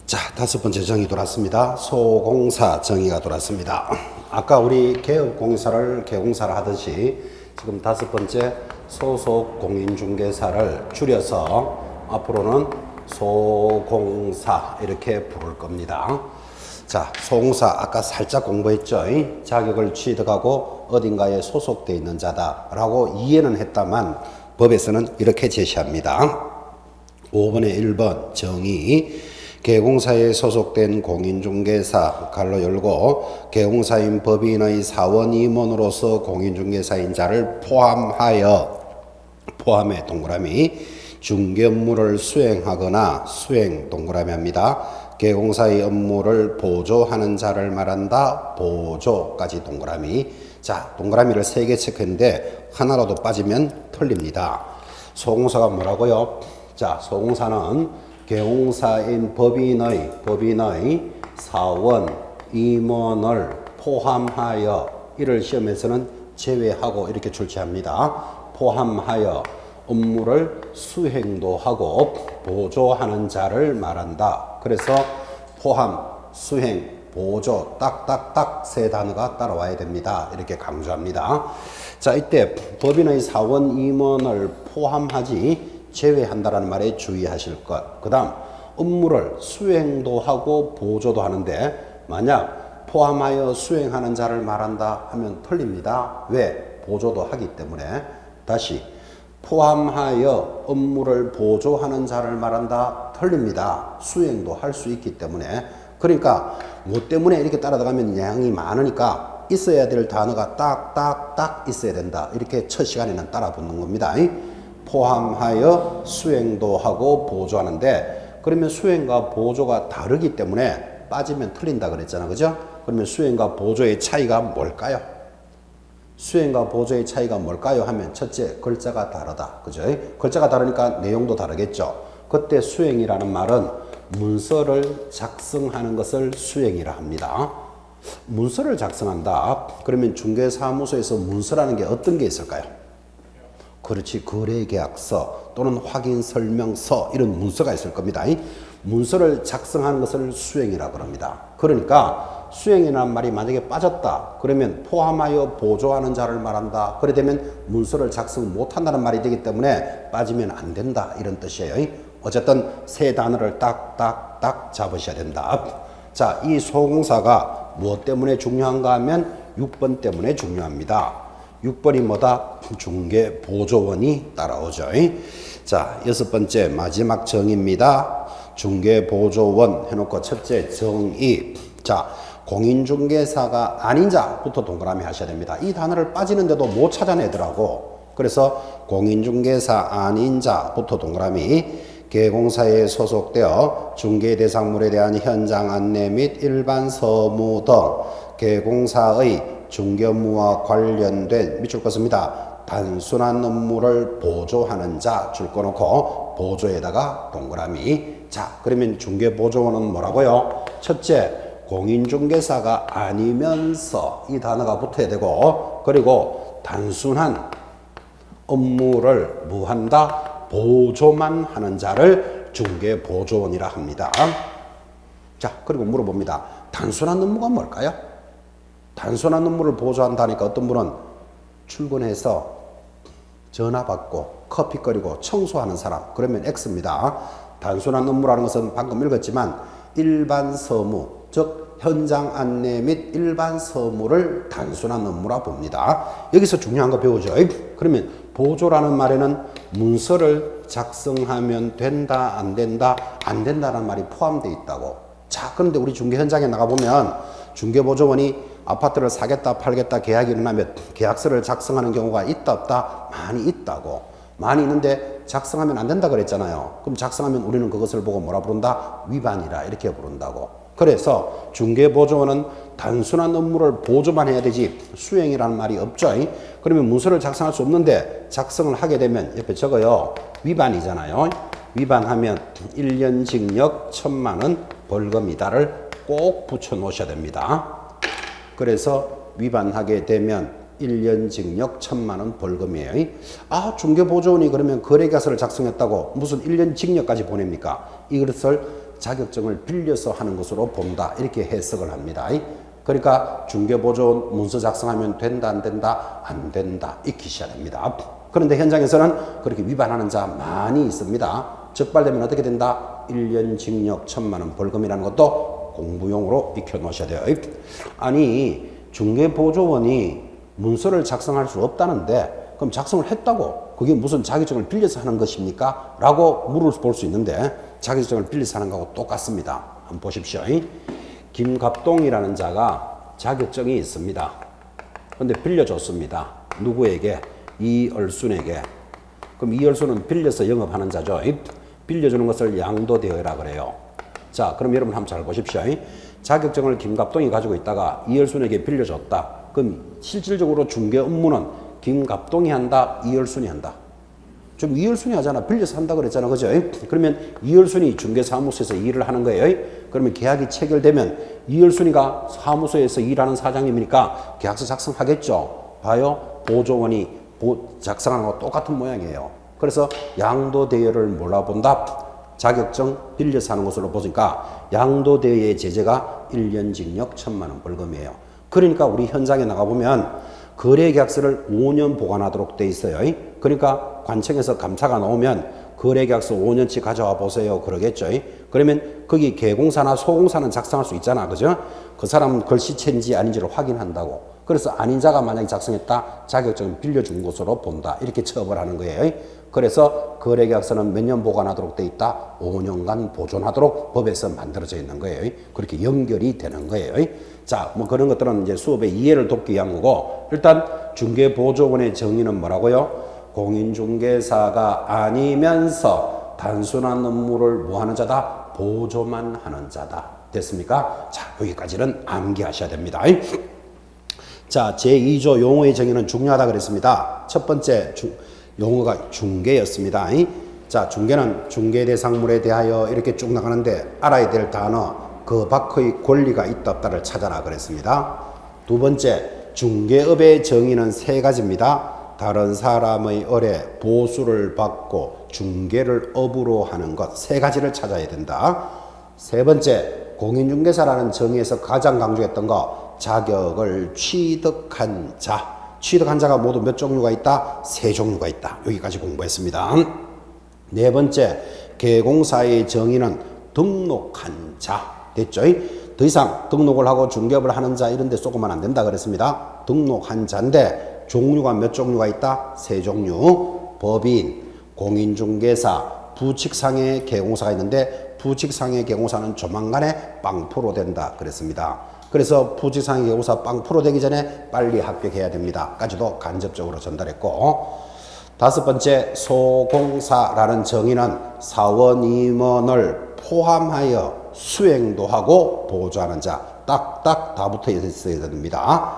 자, 다섯 번째 정의 돌았습니다. 소공사 정의가 돌았습니다. 아까 우리 개업공사를 개공사를 하듯이 지금 다섯 번째 소속공인중개사를 줄여서 앞으로는 소공사 이렇게 부를 겁니다. 자, 소공사 아까 살짝 공부했죠. 자격을 취득하고 어딘가에 소속되어 있는 자다라고 이해는 했다만 법에서는 이렇게 제시합니다. 5번에 1번 정의 개공사에 소속된 공인중개사 가로 열고 개공사인 법인의 사원 임원으로서 공인중개사인 자를 포함해 동그라미 중개 업무를 수행하거나 수행 동그라미 합니다. 개공사의 업무를 보조하는 자를 말한다. 보조까지 동그라미. 자, 동그라미를 3개 체크했는데 하나라도 빠지면 틀립니다. 소공사가 뭐라고요? 자, 소공사는 개공사인 법인의 사원, 임원을 포함하여 이를 시험에서는 제외하고 이렇게 출제합니다. 포함하여 업무를 수행도 하고 보조하는 자를 말한다. 그래서 포함, 수행, 보조 딱딱딱 세 단어가 따라와야 됩니다. 이렇게 강조합니다. 자, 이때 법인의 사원, 임원을 포함하지 제외한다라는 말에 주의하실 것. 그 다음 업무를 수행도 하고 보조도 하는데 만약 포함하여 수행하는 자를 말한다 하면 틀립니다. 왜? 보조도 하기 때문에. 다시 포함하여 업무를 보조하는 자를 말한다. 틀립니다. 수행도 할 수 있기 때문에. 그러니까 뭐 때문에 이렇게 따라가면 양이 많으니까 있어야 될 단어가 딱딱딱 있어야 된다. 이렇게 첫 시간에는 따라 붙는 겁니다. 포함하여 수행도 하고 보조하는데 그러면 수행과 보조가 다르기 때문에 빠지면 틀린다 그랬잖아. 그죠? 그러면 수행과 보조의 차이가 뭘까요? 수행과 보조의 차이가 뭘까요? 하면 첫째, 글자가 다르다. 그죠? 글자가 다르니까 내용도 다르겠죠. 그때 수행이라는 말은 문서를 작성하는 것을 수행이라 합니다. 문서를 작성한다. 그러면 중개사무소에서 문서라는 게 어떤 게 있을까요? 그렇지, 거래계약서 또는 확인설명서 이런 문서가 있을 겁니다. 문서를 작성하는 것을 수행이라고 합니다. 그러니까 수행이라는 말이 만약에 빠졌다 그러면 포함하여 보조하는 자를 말한다. 그래 되면 문서를 작성 못한다는 말이 되기 때문에 빠지면 안 된다 이런 뜻이에요. 어쨌든 세 단어를 딱딱딱 잡으셔야 된다. 자, 이 소공사가 무엇 때문에 중요한가 하면 6번 때문에 중요합니다. 6번이 뭐다? 중개 보조원이 따라오죠. 자, 여섯 번째 마지막 정의입니다. 중개 보조원 해놓고 첫째 정의. 자, 공인중개사가 아닌 자부터 동그라미 하셔야 됩니다. 이 단어를 빠지는데도 못 찾아내더라고. 그래서 공인중개사 아닌 자부터 동그라미. 개공사에 소속되어 중개 대상물에 대한 현장 안내 및 일반 서무 등 개공사의 중개 업무와 관련된 밑줄 껐습니다. 단순한 업무를 보조하는 자 줄 꺼놓고 보조에다가 동그라미. 자, 그러면 중개보조원은 뭐라고요? 첫째, 공인중개사가 아니면서 이 단어가 붙어야 되고 그리고 단순한 업무를 뭐 한다? 보조만 하는 자를 중개보조원이라 합니다. 자, 그리고 물어봅니다. 단순한 업무가 뭘까요? 단순한 업무를 보조한다니까 어떤 분은 출근해서 전화 받고 커피 끓이고 청소하는 사람 그러면 X입니다. 단순한 업무라는 것은 방금 읽었지만 일반 서무 즉 현장 안내 및 일반 서무를 단순한 업무라 봅니다. 여기서 중요한 거 배우죠. 그러면 보조라는 말에는 문서를 작성하면 된다 안 된다 안 된다는 말이 포함되어 있다고. 자, 그런데 우리 중개 현장에 나가보면 중개보조원이 아파트를 사겠다 팔겠다 계약이 일어나면 계약서를 작성하는 경우가 있다 없다? 많이 있다고. 많이 있는데 작성하면 안 된다 그랬잖아요. 그럼 작성하면 우리는 그것을 보고 뭐라 부른다? 위반이라 이렇게 부른다고. 그래서 중개보조원은 단순한 업무를 보조만 해야 되지 수행이라는 말이 없죠. 그러면 문서를 작성할 수 없는데 작성을 하게 되면 옆에 적어요. 위반이잖아요. 위반하면 1년 징역 1,000만 원 벌금이다를 꼭 붙여 놓으셔야 됩니다. 그래서 위반하게 되면 1년 징역 1,000만 원 벌금이에요. 아, 중개보조원이 그러면 거래계약서를 작성했다고 무슨 1년 징역까지 보냅니까? 이것을 자격증을 빌려서 하는 것으로 본다. 이렇게 해석을 합니다. 그러니까 중개보조 문서 작성하면 된다, 안 된다? 안 된다. 익히셔야 됩니다. 그런데 현장에서는 그렇게 위반하는 자 많이 있습니다. 적발되면 어떻게 된다? 1년 징역 1,000만 원 벌금이라는 것도 공부용으로 익혀 놓으셔야 돼요. 아니, 중개보조원이 문서를 작성할 수 없다는데 그럼 작성을 했다고 그게 무슨 자격증을 빌려서 하는 것입니까? 라고 물어볼 수 있는데 자격증을 빌려서 하는 거하고 똑같습니다. 한번 보십시오. 김갑동이라는 자가 자격증이 있습니다. 그런데 빌려줬습니다. 누구에게? 이얼순에게. 그럼 이얼순은 빌려서 영업하는 자죠. 빌려주는 것을 양도대여라 그래요. 자, 그럼 여러분 한번 잘 보십시오. 자격증을 김갑동이 가지고 있다가 이얼순에게 빌려줬다. 그럼 실질적으로 중개 업무는 김갑동이 한다, 이얼순이 한다. 좀 이얼순이 하잖아. 빌려서 한다 그랬잖아. 그죠? 그러면 이얼순이 중개사무소에서 일을 하는 거예요. 그러면 계약이 체결되면 이얼순이가 사무소에서 일하는 사장님이니까 계약서 작성하겠죠. 봐요. 보조원이 작성하는 거 똑같은 모양이에요. 그래서 양도대여를 몰라본다. 자격증 빌려서 하는 것으로 보니까 양도대여의 제재가 1년 징역 1,000만 원 벌금이에요. 그러니까 우리 현장에 나가보면 거래계약서를 5년 보관하도록 돼 있어요. 그러니까 관청에서 감사가 나오면 거래계약서 5년치 가져와 보세요. 그러겠죠. 그러면 거기 개공사나 소공사는 작성할 수 있잖아. 그죠? 그 사람 글씨체인지 아닌지를 확인한다고. 그래서 아닌 자가 만약에 작성했다. 자격증을 빌려준 것으로 본다. 이렇게 처벌하는 거예요. 그래서 거래계약서는 몇 년 보관하도록 돼 있다. 5년간 보존하도록 법에서 만들어져 있는 거예요. 그렇게 연결이 되는 거예요. 자, 뭐 그런 것들은 이제 수업의 이해를 돕기 위한 거고, 일단 중개보조원의 정의는 뭐라고요? 공인중개사가 아니면서 단순한 업무를 뭐 하는 자다? 보조만 하는 자다. 됐습니까? 자, 여기까지는 암기하셔야 됩니다. 자, 제2조 용어의 정의는 중요하다 그랬습니다. 첫 번째 용어가 중개였습니다. 자, 중개는 중개대상물에 대하여 이렇게 쭉 나가는데 알아야 될 단어 그 밖의 권리가 있다 없다를 찾아라 그랬습니다. 두 번째, 중개업의 정의는 세 가지입니다. 다른 사람의 을에 보수를 받고 중개를 업으로 하는 것 세 가지를 찾아야 된다. 세 번째, 공인중개사라는 정의에서 가장 강조했던 거 자격을 취득한 자. 취득한 자가 모두 몇 종류가 있다? 세 종류가 있다. 여기까지 공부했습니다. 네 번째, 개공사의 정의는 등록한 자. 됐죠? 더 이상 등록을 하고 중개업을 하는 자 이런 데 쏘고만 안 된다 그랬습니다. 등록한 자인데 종류가 몇 종류가 있다? 세 종류. 법인, 공인중개사, 부칙상의 개공사가 있는데 부칙상의 개공사는 조만간에 빵프로 된다 그랬습니다. 그래서 부칙상의 개공사 빵프로 되기 전에 빨리 합격해야 됩니다. 까지도 간접적으로 전달했고, 다섯 번째, 소공사라는 정의는 사원 임원을 포함하여 수행도 하고 보조하는 자. 딱딱 다 붙어 있어야 됩니다.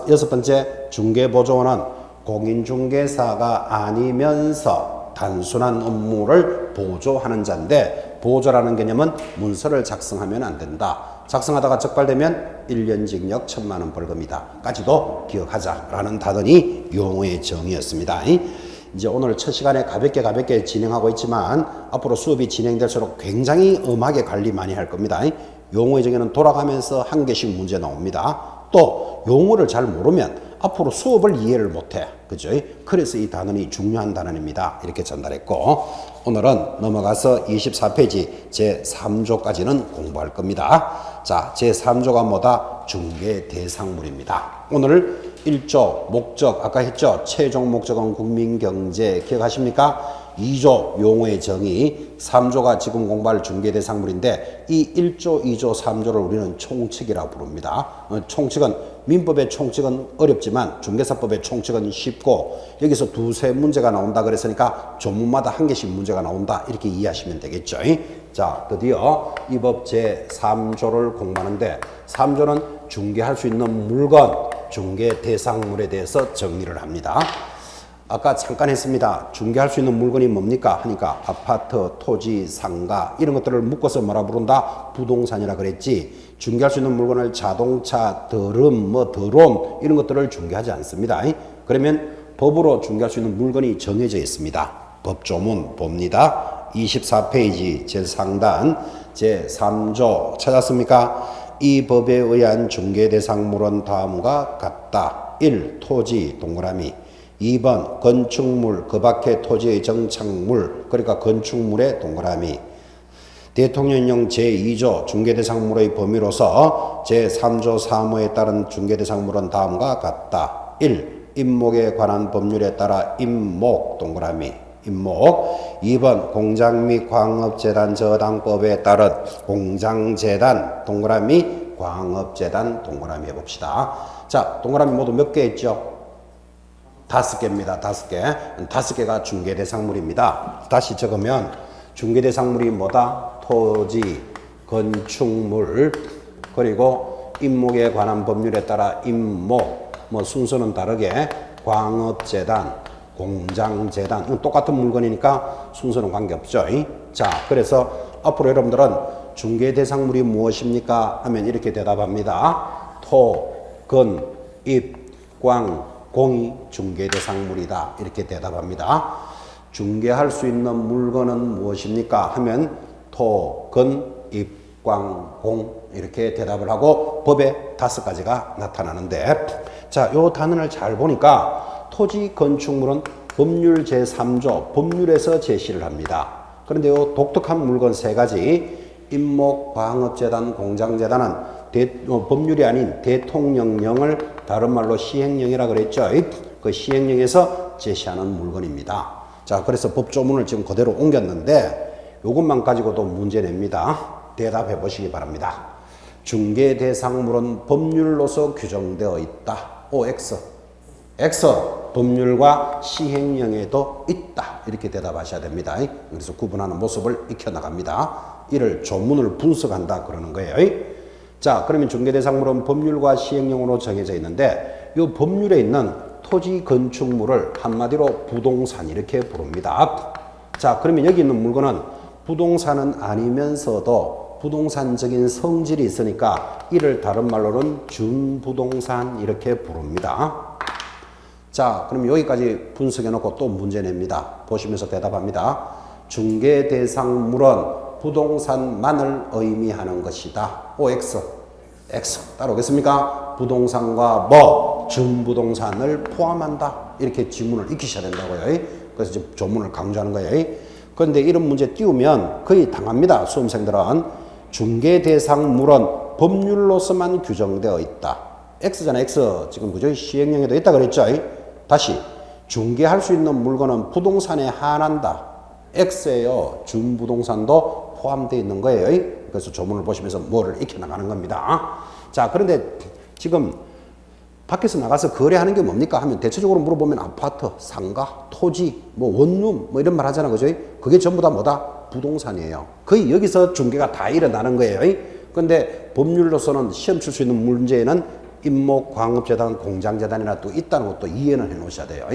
여섯 번째, 중개보조원은 공인중개사가 아니면서 단순한 업무를 보조하는 자인데, 보조라는 개념은 문서를 작성하면 안 된다. 작성하다가 적발되면 1년 징역 1,000만 원 벌금이다. 까지도 기억하자라는 단원이 용어의 정의였습니다. 이제 오늘 첫 시간에 가볍게 진행하고 있지만 앞으로 수업이 진행될수록 굉장히 엄하게 관리 많이 할 겁니다. 용어의 정의는 돌아가면서 한 개씩 문제 나옵니다. 또 용어를 잘 모르면 앞으로 수업을 이해를 못해. 그죠? 그래서 이 단원이 중요한 단원입니다. 이렇게 전달했고, 오늘은 넘어가서 24페이지 제3조까지는 공부할 겁니다. 자, 제3조가 뭐다? 중개 대상물입니다. 오늘 1조 목적 아까 했죠? 최종 목적은 국민경제 기억하십니까? 2조 용어의 정의, 3조가 지금 공부할 중개대상물인데 이 1조, 2조, 3조를 우리는 총칙이라고 부릅니다. 총칙은 민법의 총칙은 어렵지만 중개사법의 총칙은 쉽고 여기서 두세 문제가 나온다 그랬으니까 조문마다 한 개씩 문제가 나온다 이렇게 이해하시면 되겠죠. 자, 드디어 이 법 제3조를 공부하는데 3조는 중개할 수 있는 물건, 중개 대상물에 대해서 정리를 합니다. 아까 잠깐 했습니다. 중개할 수 있는 물건이 뭡니까? 하니까 아파트, 토지, 상가 이런 것들을 묶어서 뭐라 부른다? 부동산이라 그랬지. 중개할 수 있는 물건을 자동차, 드럼, 드론 이런 것들을 중개하지 않습니다. 그러면 법으로 중개할 수 있는 물건이 정해져 있습니다. 법조문 봅니다. 24페이지 제일 상단. 제3조 찾았습니까? 이 법에 의한 중개대상물은 다음과 같다. 1. 토지 동그라미 2번 건축물 그 밖의 토지의 정착물 그러니까 건축물의 동그라미 대통령령 제2조 중개대상물의 범위로서 제3조 3호에 따른 중개대상물은 다음과 같다. 1. 임목에 관한 법률에 따라 임목 동그라미 임목 2번 공장 및 광업재단 저당법에 따른 공장재단 동그라미 광업재단 동그라미 해봅시다. 자 동그라미 모두 몇 개 있죠? 5개입니다. 5개. 5개가 중개대상물입니다. 다시 적으면 중개대상물이 뭐다? 토지, 건축물, 그리고 임목에 관한 법률에 따라 임목, 뭐 순서는 다르게 광업재단, 공장재단, 똑같은 물건이니까 순서는 관계없죠. 자, 그래서 앞으로 여러분들은 중개대상물이 무엇입니까? 하면 이렇게 대답합니다. 토, 건, 입, 광, 공이 중개대상물이다. 이렇게 대답합니다. 중개할 수 있는 물건은 무엇입니까? 하면 토, 건, 입, 광, 공 이렇게 대답을 하고 법에 5가지가 나타나는데 자, 요 단원을 잘 보니까 토지, 건축물은 법률 제3조 법률에서 제시를 합니다. 그런데 요 독특한 물건 3가지 임목, 광업재단, 공장재단은 법률이 아닌 대통령령을 다른 말로 시행령이라 그랬죠. 그 시행령에서 제시하는 물건입니다. 자, 그래서 법조문을 지금 그대로 옮겼는데 이것만 가지고도 문제 냅니다. 대답해 보시기 바랍니다. 중개대상물은 법률로서 규정되어 있다. O, X. X. 법률과 시행령에도 있다. 이렇게 대답하셔야 됩니다. 그래서 구분하는 모습을 익혀나갑니다. 이를 조문을 분석한다 그러는 거예요. 자, 그러면 중개대상물은 법률과 시행령으로 정해져 있는데 이 법률에 있는 토지 건축물을 한마디로 부동산 이렇게 부릅니다. 자, 그러면 여기 있는 물건은 부동산은 아니면서도 부동산적인 성질이 있으니까 이를 다른 말로는 준부동산 이렇게 부릅니다. 자, 그럼 여기까지 분석해 놓고 또 문제 냅니다. 보시면서 대답합니다. 중개대상물은 부동산만을 의미하는 것이다. OX. X. 따라오겠습니까? 부동산과 뭐? 준부동산을 포함한다. 이렇게 지문을 익히셔야 된다고요. 그래서 지금 조문을 강조하는 거예요. 그런데 이런 문제 띄우면 거의 당합니다. 수험생들은. 중개대상물은 법률로서만 규정되어 있다. X잖아, X. 지금 그죠? 시행령에도 있다 그랬죠? 다시. 중개할 수 있는 물건은 부동산에 한한다. X예요. 준부동산도 포함되어 있는 거예요. 그래서 조문을 보시면서 뭐를 익혀나가는 겁니다. 자, 그런데 지금 밖에서 나가서 거래하는 게 뭡니까? 하면 대체적으로 물어보면 아파트, 상가, 토지, 뭐 원룸, 뭐 이런 말 하잖아. 그죠? 그게 전부 다 뭐다? 부동산이에요. 거의 여기서 중개가 다 일어나는 거예요. 근데 법률로서는 시험 칠 수 있는 문제에는 임목, 광업재단, 공장재단이나 또 있다는 것도 이해는 해 놓으셔야 돼요.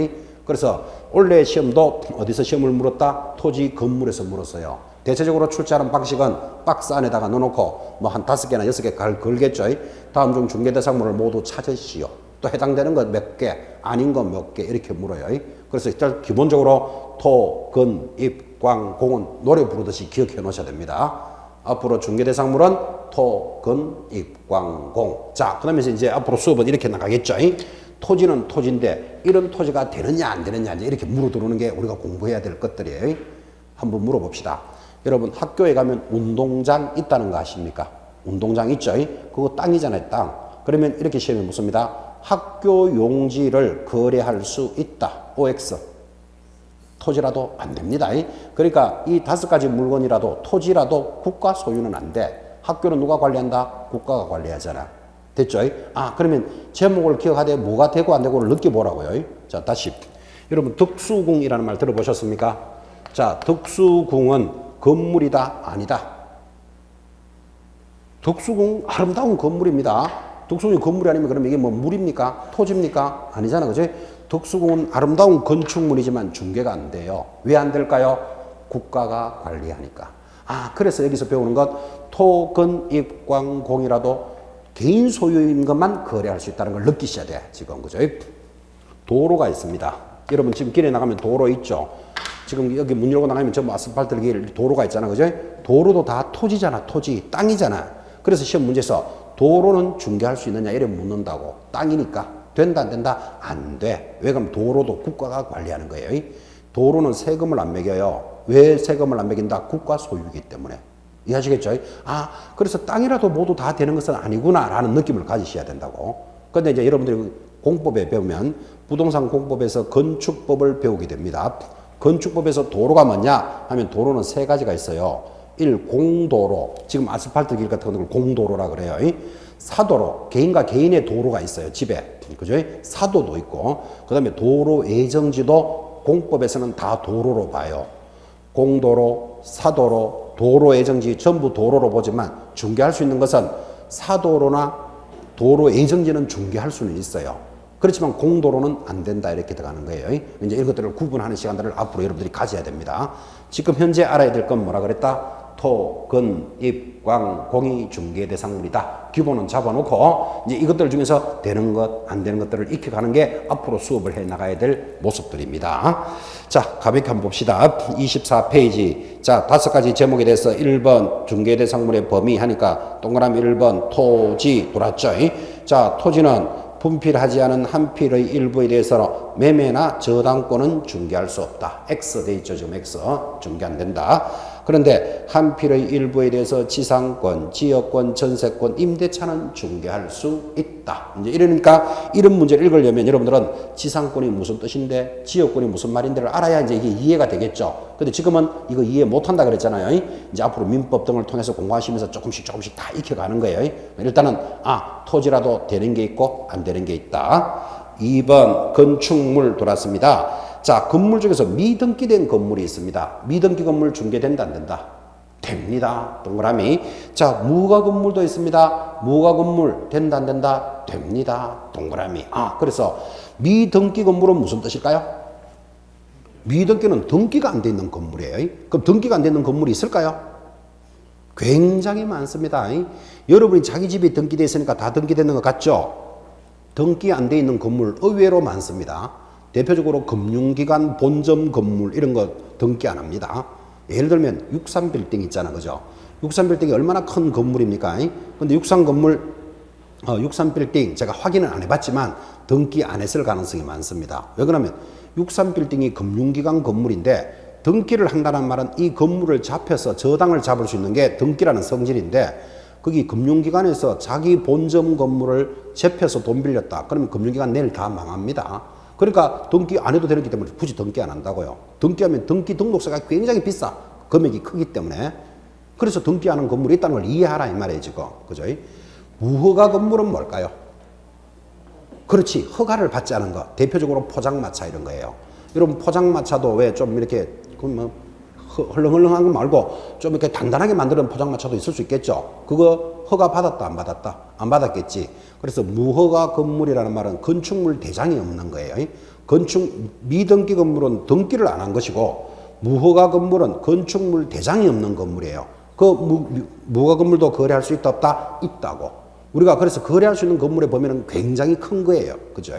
그래서 원래 시험도 어디서 시험을 물었다? 토지, 건물에서 물었어요. 대체적으로 출제하는 방식은 박스 안에다가 넣어놓고 뭐 한 5개나 6개 걸겠죠. 다음 중 중개대상물을 모두 찾으시오. 또 해당되는 것 몇 개, 아닌 것 몇 개 이렇게 물어요. 그래서 일단 기본적으로 토, 건, 입, 광, 공은 노래 부르듯이 기억해 놓으셔야 됩니다. 앞으로 중개대상물은 토, 건, 입, 광, 공. 자, 그 다음에 이제 앞으로 수업은 이렇게 나가겠죠. 토지는 토지인데 이런 토지가 되느냐 안 되느냐 이렇게 물어들어오는 게 우리가 공부해야 될 것들이에요. 한번 물어봅시다. 여러분 학교에 가면 운동장 있다는 거 아십니까? 운동장 있죠? 그거 땅이잖아요, 땅. 그러면 이렇게 시험에 묻습니다. 학교 용지를 거래할 수 있다. OX. 토지라도 안 됩니다. 그러니까 이 5가지 물건이라도 토지라도 국가 소유는 안 돼. 학교는 누가 관리한다? 국가가 관리하잖아. 됐죠? 아, 그러면 제목을 기억하되 뭐가 되고 안 되고를 느껴보라고요. 자, 다시. 여러분 덕수궁이라는 말 들어보셨습니까? 자, 덕수궁은 건물이다? 아니다? 덕수궁 아름다운 건물입니다. 덕수궁이 건물이 아니면 그러면 이게 뭐 물입니까? 토지입니까? 아니잖아. 그죠? 덕수궁은 아름다운 건축물이지만 중개가 안 돼요. 왜 안 될까요? 국가가 관리하니까. 아, 그래서 여기서 배우는 것 토, 건, 입, 광, 공이라도 개인 소유인 것만 거래할 수 있다는 걸 느끼셔야 돼. 지금 그죠? 도로가 있습니다. 여러분 지금 길에 나가면 도로 있죠? 지금 여기 문 열고 나가면 전부 아스팔트 길 도로가 있잖아. 그죠? 도로도 다 토지잖아. 토지. 땅이잖아. 그래서 시험 문제에서 도로는 중개할 수 있느냐 이래 묻는다고. 땅이니까. 된다 안 된다? 안 돼. 왜 그러면 도로도 국가가 관리하는 거예요. 도로는 세금을 안 매겨요. 왜 세금을 안 매긴다? 국가 소유이기 때문에. 이해하시겠죠? 아, 그래서 땅이라도 모두 다 되는 것은 아니구나 라는 느낌을 가지셔야 된다고. 근데 이제 여러분들이 공법에 배우면 부동산 공법에서 건축법을 배우게 됩니다. 건축법에서 도로가 뭐냐 하면 도로는 세 가지가 있어요. 1. 공도로. 지금 아스팔트 길 같은 걸 공도로라 그래요. 사도로. 개인과 개인의 도로가 있어요. 집에. 그죠? 사도도 있고. 그 다음에 도로 예정지도 공법에서는 다 도로로 봐요. 공도로, 사도로, 도로 예정지 전부 도로로 보지만 중개할 수 있는 것은 사도로나 도로 예정지는 중개할 수는 있어요. 그렇지만 공도로는 안 된다 이렇게 들어가는 거예요. 이제 이것들을 구분하는 시간들을 앞으로 여러분들이 가져야 됩니다. 지금 현재 알아야 될 건 뭐라 그랬다? 토, 근, 입, 광, 공이 중개 대상물이다. 기본은 잡아놓고 이제 이것들 중에서 되는 것, 안 되는 것들을 익혀가는 게 앞으로 수업을 해 나가야 될 모습들입니다. 자, 가볍게 한번 봅시다. 24페이지. 자, 5가지 제목에 대해서 1번 중개 대상물의 범위 하니까 동그라미 1번 토지 돌았죠. 자, 토지는 분필하지 않은 한 필의 일부에 대해서는 매매나 저당권은 중개할 수 없다. X 돼 있죠. 지금 X. 중개 안 된다. 그런데 한 필의 일부에 대해서 지상권, 지역권, 전세권, 임대차는 중개할 수 있다. 이제 이러니까 이런 문제를 읽으려면 여러분들은 지상권이 무슨 뜻인데 지역권이 무슨 말인지를 알아야 이제 이게 이해가 되겠죠. 근데 지금은 이거 이해 못한다 그랬잖아요. 이제 앞으로 민법 등을 통해서 공부하시면서 조금씩 다 익혀가는 거예요. 일단은 토지라도 되는 게 있고 안 되는 게 있다. 2번 건축물 돌았습니다. 자, 건물 중에서 미등기된 건물이 있습니다. 미등기 건물 중개된다 안 된다? 됩니다. 동그라미. 자, 무허가 건물도 있습니다. 무허가 건물 된다 안 된다? 됩니다. 동그라미. 그래서 미등기 건물은 무슨 뜻일까요? 미등기는 등기가 안 돼 있는 건물이에요. 그럼 등기가 안 돼 있는 건물이 있을까요? 굉장히 많습니다. 여러분이 자기 집이 등기되어 있으니까 다 등기되는 것 같죠? 등기 안 돼 있는 건물 의외로 많습니다. 대표적으로 금융기관 본점 건물 이런 거 등기 안 합니다. 예를 들면 63빌딩 있잖아. 그죠? 63빌딩이 얼마나 큰 건물입니까? 근데 63빌딩 제가 확인은 안 해봤지만 등기 안 했을 가능성이 많습니다. 왜 그러면 63빌딩이 금융기관 건물인데 등기를 한다는 말은 이 건물을 잡혀서 저당을 잡을 수 있는 게 등기라는 성질인데 거기 금융기관에서 자기 본점 건물을 잡혀서 돈 빌렸다. 그러면 금융기관 내일 다 망합니다. 그러니까 등기 안 해도 되기 때문에 굳이 등기 안 한다고요. 등기하면 등기 등록세가 굉장히 비싸. 금액이 크기 때문에. 그래서 등기하는 건물이 있다는 걸 이해하라 이 말이에요 지금. 그죠? 무허가 건물은 뭘까요? 그렇지. 허가를 받지 않은 거. 대표적으로 포장마차 이런 거예요. 여러분 포장마차도 왜 좀 이렇게 헐렁헐렁한 거 말고 좀 이렇게 단단하게 만드는 포장마차도 있을 수 있겠죠. 그거 허가 받았다 안 받았다? 안 받았겠지. 그래서 무허가 건물이라는 말은 건축물 대장이 없는 거예요. 미등기 건물은 등기를 안 한 것이고 무허가 건물은 건축물 대장이 없는 건물이에요. 무허가 건물도 거래할 수 있다 없다? 있다고. 우리가 그래서 거래할 수 있는 건물의 범위는 굉장히 큰 거예요. 그죠?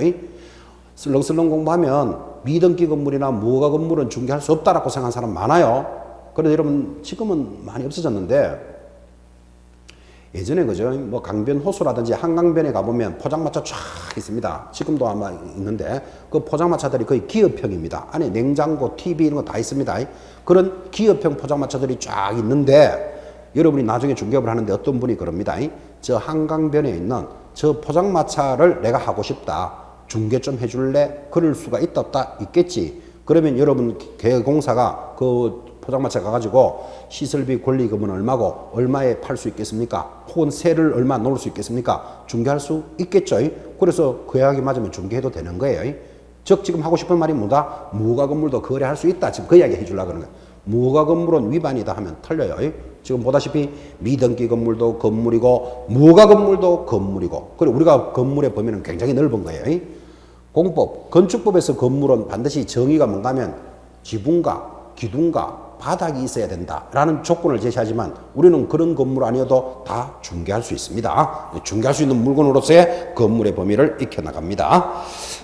슬렁슬렁 공부하면 미등기 건물이나 무허가 건물은 중개할 수 없다라고 생각하는 사람 많아요. 그런데 여러분 지금은 많이 없어졌는데 예전에 그죠? 뭐 강변 호수라든지 한강변에 가보면 포장마차 쫙 있습니다. 지금도 아마 있는데 그 포장마차들이 거의 기업형입니다. 안에 냉장고, TV 이런 거 다 있습니다. 그런 기업형 포장마차들이 쫙 있는데 여러분이 나중에 중개업을 하는데 어떤 분이 그럽니다. 저 한강변에 있는 저 포장마차를 내가 하고 싶다. 중개 좀 해줄래? 그럴 수가 있다 없다? 있겠지. 그러면 여러분 개공사가 그 포장마차 가가지고 시설비 권리금은 얼마고 얼마에 팔 수 있겠습니까? 혹은 세를 얼마 넣을 수 있겠습니까? 중개할 수 있겠죠. 그래서 계약이 맞으면 중개해도 되는 거예요. 즉 지금 하고 싶은 말이 뭐다? 무허가 건물도 거래할 수 있다. 지금 그 이야기 해주려고 그러는 거예요. 무허가 건물은 위반이다 하면 틀려요. 지금 보다시피 미등기 건물도 건물이고 무허가 건물도 건물이고 그리고 우리가 건물의 범위는 굉장히 넓은 거예요. 공법, 건축법에서 건물은 반드시 정의가 뭔가 하면 지붕가, 기둥가, 바닥이 있어야 된다라는 조건을 제시하지만 우리는 그런 건물 아니어도 다 중개할 수 있습니다. 중개할 수 있는 물건으로서의 건물의 범위를 익혀나갑니다.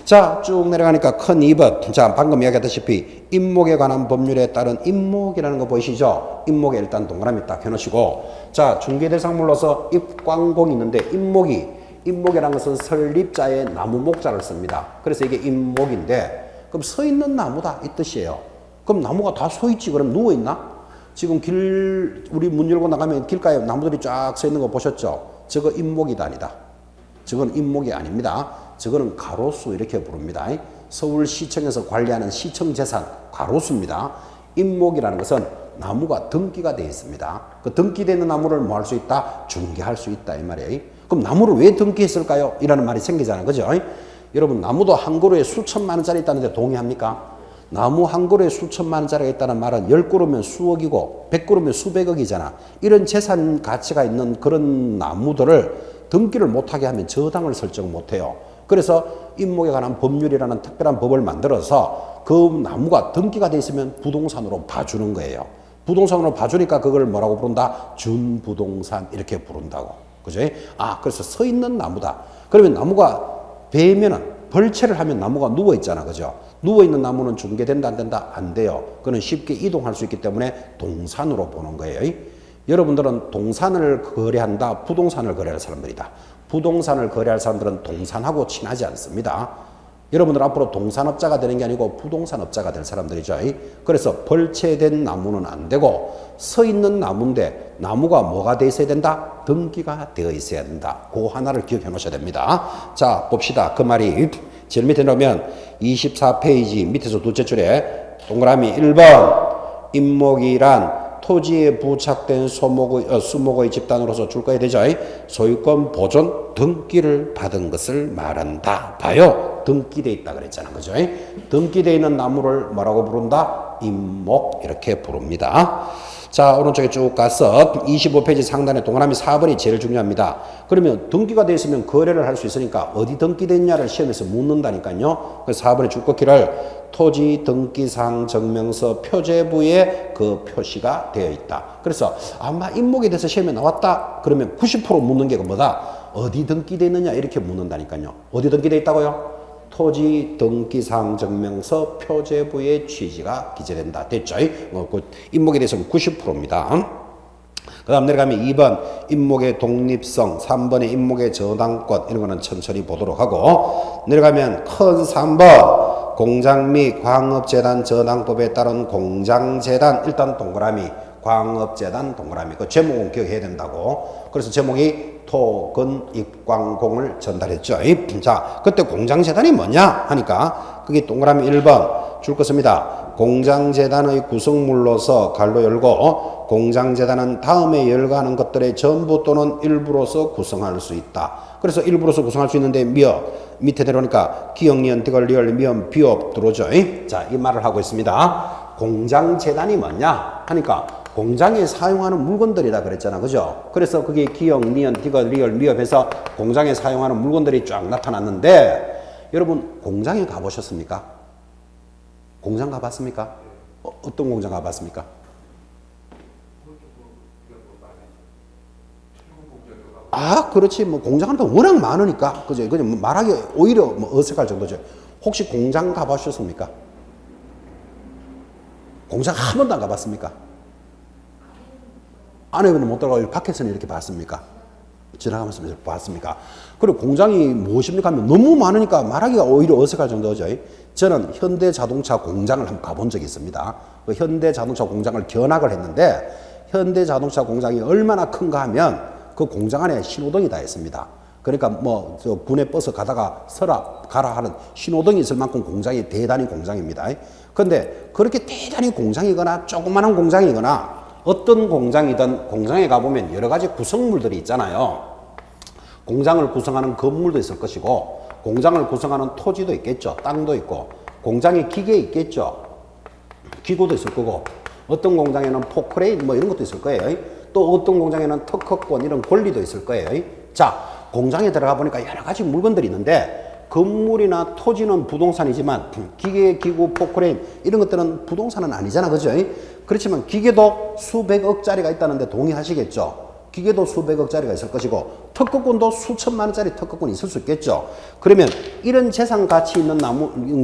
자, 쭉 내려가니까 큰 2번. 자, 방금 이야기했다시피 임목에 관한 법률에 따른 임목이라는 거 보이시죠? 임목에 일단 동그라미 딱 해놓으시고, 자, 중개대상물로서 입광공이 있는데 임목이라는 것은 설립자의 나무 목자를 씁니다. 그래서 이게 임목인데, 그럼 서 있는 나무다 이 뜻이에요. 그럼 나무가 다 서 있지? 그럼 누워 있나? 지금 우리 문 열고 나가면 길가에 나무들이 쫙 서 있는 거 보셨죠? 저거 임목이다 아니다. 저건 임목이 아닙니다. 저거는 가로수 이렇게 부릅니다. 서울시청에서 관리하는 시청재산 가로수입니다. 임목이라는 것은 나무가 등기가 되어 있습니다. 그 등기되어 있는 나무를 뭐 할 수 있다? 중개할 수 있다 이 말이에요. 그럼 나무를 왜 등기했을까요? 이라는 말이 생기잖아요. 그죠? 여러분, 나무도 한 그루에 수천만 원짜리 있다는데 동의합니까? 나무 한 그루에 수천만 원짜리가 있다는 말은 10그루면 수억이고 100그루면 수백억이잖아. 이런 재산 가치가 있는 그런 나무들을 등기를 못하게 하면 저당을 설정 못해요. 그래서 임목에 관한 법률이라는 특별한 법을 만들어서 그 나무가 등기가 돼 있으면 부동산으로 봐주는 거예요. 부동산으로 봐주니까 그걸 뭐라고 부른다? 준부동산 이렇게 부른다고. 그죠? 아, 그래서 서 있는 나무다. 그러면 나무가 베면은 벌채를 하면 나무가 누워 있잖아. 그죠? 누워 있는 나무는 중개된다 안 된다? 안 돼요. 그는 쉽게 이동할 수 있기 때문에 동산으로 보는 거예요. 여러분들은 동산을 거래한다, 부동산을 거래할 사람들이다. 부동산을 거래할 사람들은 동산하고 친하지 않습니다. 여러분들 앞으로 동산업자가 되는 게 아니고 부동산업자가 될 사람들이죠. 그래서 벌채된 나무는 안 되고 서 있는 나무인데 나무가 뭐가 돼 있어야 된다? 등기가 되어 있어야 된다. 그 하나를 기억해 놓으셔야 됩니다. 자, 봅시다. 그 말이 제일 밑에 넣으면 24페이지 밑에서 둘째 줄에 동그라미 1번 임목이란 토지에 부착된 수목의 집단으로서 줄거야 되죠. 소유권 보존 등기를 받은 것을 말한다. 봐요. 등기되어 있다 그랬잖아. 그죠? 등기되어 있는 나무를 뭐라고 부른다? 임목 이렇게 부릅니다. 자, 오른쪽에 쭉 가서 25페이지 상단에 동그라미 4번이 제일 중요합니다. 그러면 등기가 되어 있으면 거래를 할 수 있으니까 어디 등기됐냐를 시험에서 묻는다니까요. 그래서 4번의 줄긋기를 토지 등기상 증명서 표제부에 그 표시가 되어 있다. 그래서 아마 임목에 대해서 시험에 나왔다. 그러면 90% 묻는 게 뭐다? 어디 등기되어 있느냐 이렇게 묻는다니까요. 어디 등기되어 있다고요? 토지 등기상 증명서 표제부의 취지가 기재된다. 됐죠? 그 임목에 대해서는 90%입니다. 그 다음 내려가면 2번 임목의 독립성, 3번의 임목의 저당권 이런 거는 천천히 보도록 하고 내려가면 큰 3번 공장 및 광업재단 저당법에 따른 공장재단 일단 동그라미 광업재단 동그라미 그 제목은 기억해야 된다고. 그래서 제목이 토근 입광공을 전달했죠. 자, 그때 공장재단이 뭐냐 하니까 그게 동그라미 1번 줄 것입니다. 공장재단의 구성물로서 갈로 열고 공장재단은 다음에 열거하는 것들의 전부 또는 일부로서 구성할 수 있다. 그래서 일부로서 구성할 수 있는데 밑에 내려오니까 기역, 니은, 디귿, 리을, 미음, 비읍 들어오죠. 자, 이 말을 하고 있습니다. 공장재단이 뭐냐 하니까 공장에 사용하는 물건들이다 그랬잖아. 그죠? 그래서 그게 기역, 니은, 디귿, 리을, 미읍해서 공장에 사용하는 물건들이 쫙 나타났는데 여러분 공장에 가보셨습니까? 공장 가봤습니까? 어떤 공장 가봤습니까? 아, 그렇지. 뭐 공장은 워낙 많으니까 그죠? 그냥 말하기 오히려 뭐 어색할 정도죠. 혹시 공장 가보셨습니까? 공장 한 번도 안 가봤습니까? 안에는 못 들어가고 밖에서는 이렇게 봤습니까? 지나가면서 봤습니까? 그리고 공장이 무엇입니까 하면 너무 많으니까 말하기가 오히려 어색할 정도죠. 저는 현대자동차 공장을 한번 가본 적이 있습니다. 그 현대자동차 공장을 견학을 했는데 현대자동차 공장이 얼마나 큰가 하면 그 공장 안에 신호등이 다 있습니다. 그러니까 뭐 저 군에 버스 가다가 서라 가라 하는 신호등이 있을 만큼 공장이 대단히 공장입니다. 그런데 그렇게 대단히 공장이거나 조그마한 공장이거나 어떤 공장이든 공장에 가보면 여러 가지 구성물들이 있잖아요. 공장을 구성하는 건물도 있을 것이고 공장을 구성하는 토지도 있겠죠. 땅도 있고 공장에 기계 있겠죠. 기구도 있을 거고 어떤 공장에는 포크레인 뭐 이런 것도 있을 거예요. 또 어떤 공장에는 특허권 이런 권리도 있을 거예요. 자, 공장에 들어가 보니까 여러 가지 물건들이 있는데 건물이나 토지는 부동산이지만 기계, 기구, 포크레인 이런 것들은 부동산은 아니잖아. 그죠? 그렇지만 기계도 수백억짜리가 있다는데 동의하시겠죠? 기계도 수백억짜리가 있을 것이고 특허권도 수천만 원짜리 특허권이 있을 수 있겠죠. 그러면 이런 재산 가치 있는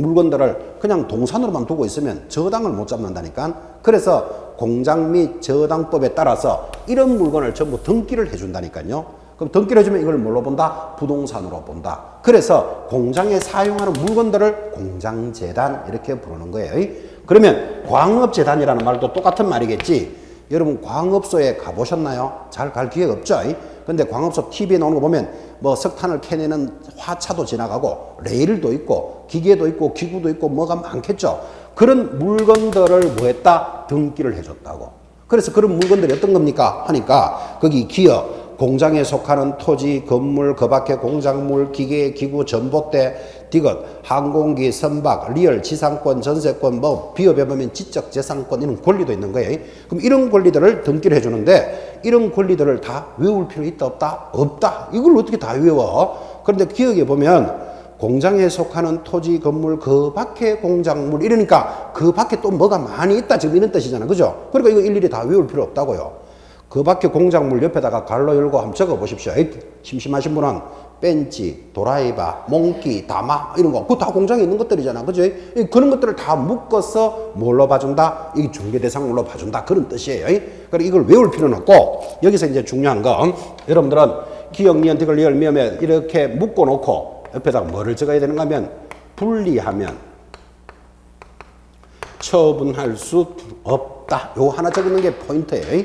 물건들을 그냥 동산으로만 두고 있으면 저당을 못 잡는다니까. 그래서 공장 및 저당법에 따라서 이런 물건을 전부 등기를 해준다니까요. 그럼 등기를 해주면 이걸 뭘로 본다? 부동산으로 본다. 그래서 공장에 사용하는 물건들을 공장재단 이렇게 부르는 거예요. 그러면 광업재단이라는 말도 똑같은 말이겠지. 여러분 광업소에 가보셨나요? 잘 갈 기회가 없죠. 근데 광업소 TV에 나오는 거 보면 뭐 석탄을 캐내는 화차도 지나가고 레일도 있고 기계도 있고 기구도 있고 뭐가 많겠죠. 그런 물건들을 뭐 했다? 등기를 해줬다고. 그래서 그런 물건들이 어떤 겁니까? 하니까 거기 기업 공장에 속하는 토지, 건물, 그 밖에 공작물, 기계, 기구, 전봇대, 디귿, 항공기, 선박, 리얼, 지상권, 전세권, 뭐 비업에 보면 지적 재산권 이런 권리도 있는 거예요. 그럼 이런 권리들을 등기를 해주는데 이런 권리들을 다 외울 필요 있다 없다? 없다. 이걸 어떻게 다 외워? 그런데 기억에 보면 공장에 속하는 토지, 건물, 그 밖에 공작물 이러니까 그 밖에 또 뭐가 많이 있다 지금 이런 뜻이잖아. 그죠? 그러니까 이거 일일이 다 외울 필요 없다고요. 그 밖에 공작물 옆에다가 갈로 열고 한번 적어 보십시오. 심심하신 분은 벤치, 도라이바, 몽키, 다마 이런 거 그거 다 공장에 있는 것들이잖아. 그죠? 그런 것들을 다 묶어서 뭘로 봐준다? 이 중개대상물로 봐준다. 그런 뜻이에요. 그러니까 이걸 외울 필요는 없고 여기서 이제 중요한 건 여러분들은 기억, 니은, 디귿, 리을, 미음에 이렇게 묶어놓고 옆에다가 뭐를 적어야 되는가 하면 분리하면 처분할 수 없다. 요거 하나 적는 게 포인트예요.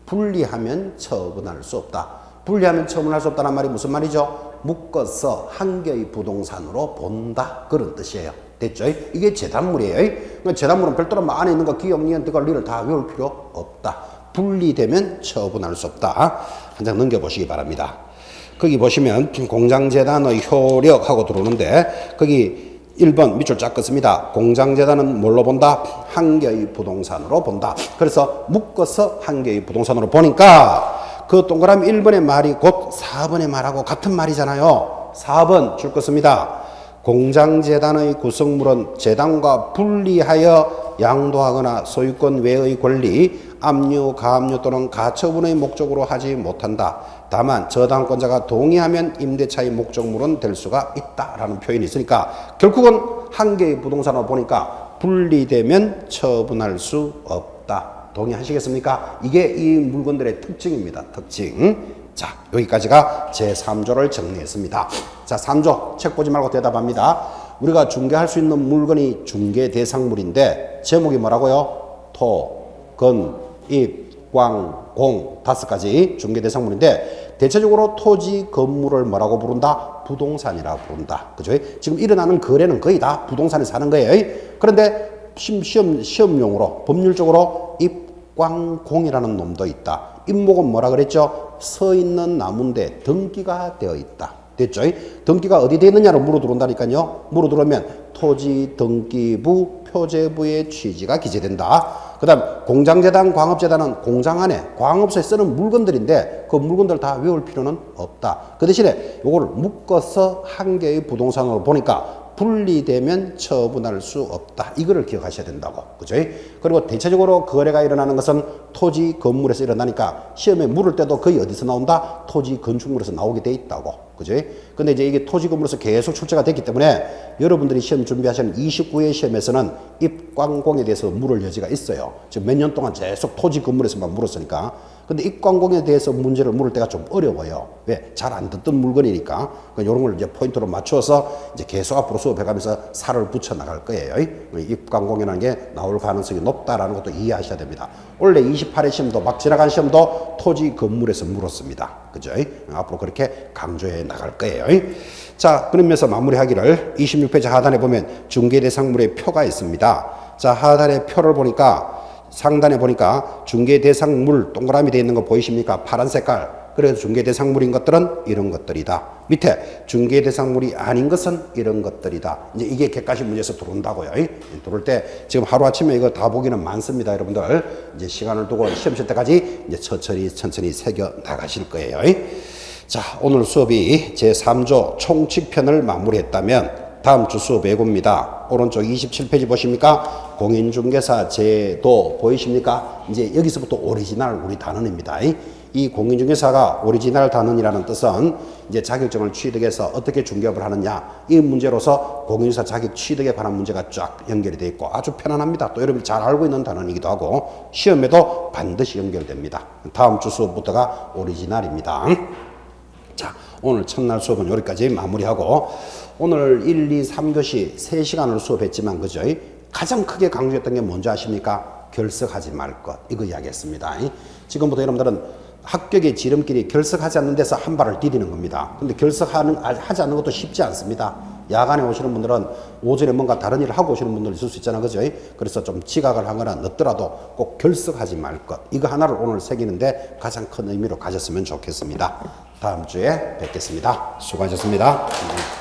분리하면 처분할 수 없다. 분리하면 처분할 수 없다는 말이 무슨 말이죠? 묶어서 한 개의 부동산으로 본다. 그런 뜻이에요. 됐죠? 이게 재단물이에요. 그러니까 재단물은 별도로 안에 있는 거 기억, 니은, 디귿, 리를 다 외울 필요 없다. 분리되면 처분할 수 없다. 한 장 넘겨보시기 바랍니다. 거기 보시면 공장재단의 효력하고 들어오는데 거기 1번 밑줄 쫙 긋습니다. 공장재단은 뭘로 본다? 한 개의 부동산으로 본다. 그래서 묶어서 한 개의 부동산으로 보니까 그 동그라미 1번의 말이 곧 4번의 말하고 같은 말이잖아요. 4번 줄 긋습니다. 공장재단의 구성물은 재단과 분리하여 양도하거나 소유권 외의 권리, 압류, 가압류 또는 가처분의 목적으로 하지 못한다. 다만 저당권자가 동의하면 임대차의 목적물은 될 수가 있다라는 표현이 있으니까 결국은 한 개의 부동산으로 보니까 분리되면 처분할 수 없다. 동의하시겠습니까? 이게 이 물건들의 특징입니다. 특징. 자, 여기까지가 제3조를 정리했습니다. 자, 3조 책 보지 말고 대답합니다. 우리가 중개할 수 있는 물건이 중개 대상물인데 제목이 뭐라고요? 토, 건, 입, 광, 공 5가지 중개 대상물인데 대체적으로 토지, 건물을 뭐라고 부른다? 부동산이라고 부른다. 그죠? 지금 일어나는 거래는 거의 다 부동산에 사는 거예요. 그런데 시험용으로 법률적으로 입광공이라는 놈도 있다. 입목은 뭐라 그랬죠? 서 있는 나무인데 등기가 되어 있다. 됐죠? 등기가 어디 되어 있느냐로 물어 들어온다니까요. 물어 들어오면 토지 등기부 표제부의 취지가 기재된다. 그 다음 공장재단, 광업재단은 공장 안에 광업소에 쓰는 물건들인데 그 물건들 다 외울 필요는 없다. 그 대신에 요거를 묶어서 한 개의 부동산으로 보니까 분리되면 처분할 수 없다. 이거를 기억하셔야 된다고. 그죠? 그리고 대체적으로 거래가 일어나는 것은 토지, 건물에서 일어나니까 시험에 물을 때도 거의 어디서 나온다? 토지, 건축물에서 나오게 돼 있다고. 그죠? 근데 이제 이게 토지, 건물에서 계속 출제가 됐기 때문에 여러분들이 시험 준비하시는 29회 시험에서는 입광공에 대해서 물을 여지가 있어요. 지금 몇 년 동안 계속 토지, 건물에서만 물었으니까. 근데 입광공에 대해서 문제를 물을 때가 좀 어려워요. 왜? 잘 안 듣던 물건이니까. 이런 걸 이제 포인트로 맞추어서 이제 계속 앞으로 수업해가면서 살을 붙여 나갈 거예요. 입광공이라는 게 나올 가능성이 높다라는 것도 이해하셔야 됩니다. 원래 28회 시험도 막 지나간 시험도 토지, 건물에서 물었습니다. 그죠? 앞으로 그렇게 강조해 나갈 거예요. 자, 그러면서 마무리하기를 26페이지 하단에 보면 중개대상물의 표가 있습니다. 자, 하단의 표를 보니까 상단에 보니까 중개대상물 동그라미 되어 있는 거 보이십니까? 파란 색깔. 그래서 중개대상물인 것들은 이런 것들이다. 밑에 중개대상물이 아닌 것은 이런 것들이다. 이제 이게 객관식 문제에서 들어온다고요. 들어올 때 지금 하루아침에 이거 다 보기는 많습니다. 여러분들 이제 시간을 두고 시험 칠 때까지 이제 천천히 새겨 나가실 거예요. 자, 오늘 수업이 제3조 총칙편을 마무리했다면 다음 주 수업 예고입니다. 오른쪽 27페이지 보십니까? 공인중개사 제도 보이십니까? 이제 여기서부터 오리지널 우리 단원입니다. 이 공인중개사가 오리지널 단원이라는 뜻은 이제 자격증을 취득해서 어떻게 중개업을 하느냐 이 문제로서 공인중개사 자격 취득에 관한 문제가 쫙 연결이 되어 있고 아주 편안합니다. 또 여러분이 잘 알고 있는 단원이기도 하고 시험에도 반드시 연결됩니다. 다음 주 수업부터가 오리지널입니다. 자, 오늘 첫날 수업은 여기까지 마무리하고 오늘 1, 2, 3교시 3시간을 수업했지만 그죠? 가장 크게 강조했던 게 뭔지 아십니까? 결석하지 말 것. 이거 이야기했습니다. 지금부터 여러분들은 합격의 지름길이 결석하지 않는 데서 한 발을 디디는 겁니다. 근데 하지 않는 것도 쉽지 않습니다. 야간에 오시는 분들은 오전에 뭔가 다른 일을 하고 오시는 분들 있을 수 있잖아요. 그죠? 그래서 좀 지각을 하거나 늦더라도 꼭 결석하지 말 것. 이거 하나를 오늘 새기는데 가장 큰 의미로 가졌으면 좋겠습니다. 다음 주에 뵙겠습니다. 수고하셨습니다.